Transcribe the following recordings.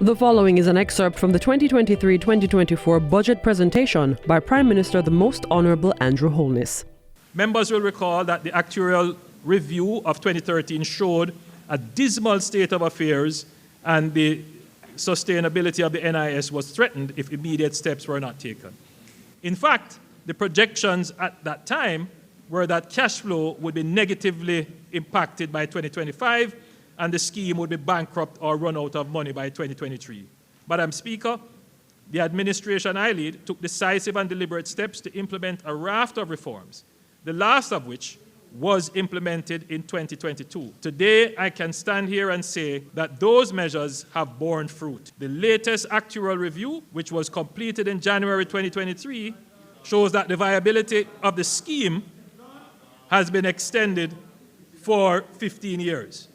The following is an excerpt from the 2023-2024 budget presentation by Prime Minister the Most Honourable Andrew Holness. Members will recall that the actuarial review of 2013 showed a dismal state of affairs and the sustainability of the NIS was threatened if immediate steps were not taken. In fact, the projections at that time were that cash flow would be negatively impacted by 2025 and the scheme would be bankrupt or run out of money by 2023. Madam Speaker, the administration I lead took decisive and deliberate steps to implement a raft of reforms, the last of which was implemented in 2022. Today, I can stand here and say that those measures have borne fruit. The latest actuarial review, which was completed in January 2023, shows that the viability of the scheme has been extended for 15 years.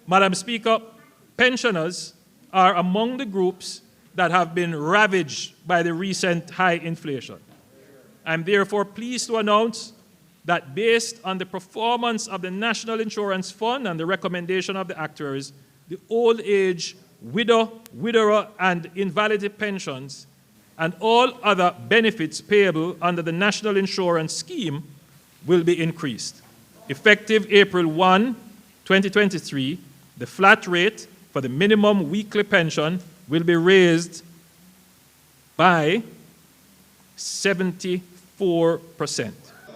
Madam Speaker, pensioners are among the groups that have been ravaged by the recent high inflation. I'm therefore pleased to announce that based on the performance of the National Insurance Fund and the recommendation of the actuaries, the old age, widower, and invalidity pensions and all other benefits payable under the National Insurance Scheme will be increased. Effective April 1, 2023, the flat rate for the minimum weekly pension will be raised by 74%,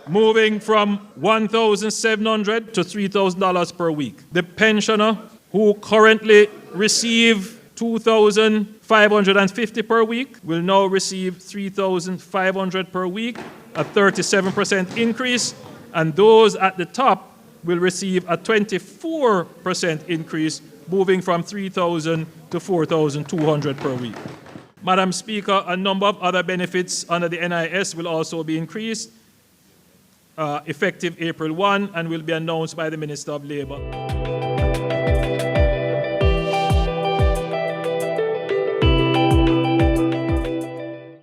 moving from $1,700 to $3,000 per week. The pensioner who currently receive $2,550 per week will now receive $3,500 per week, a 37% increase, and those at the top will receive a 24% increase, moving from $3,000 to $4,200 per week. Madam Speaker, a number of other benefits under the NIS will also be increased effective April 1 and will be announced by the Minister of Labour.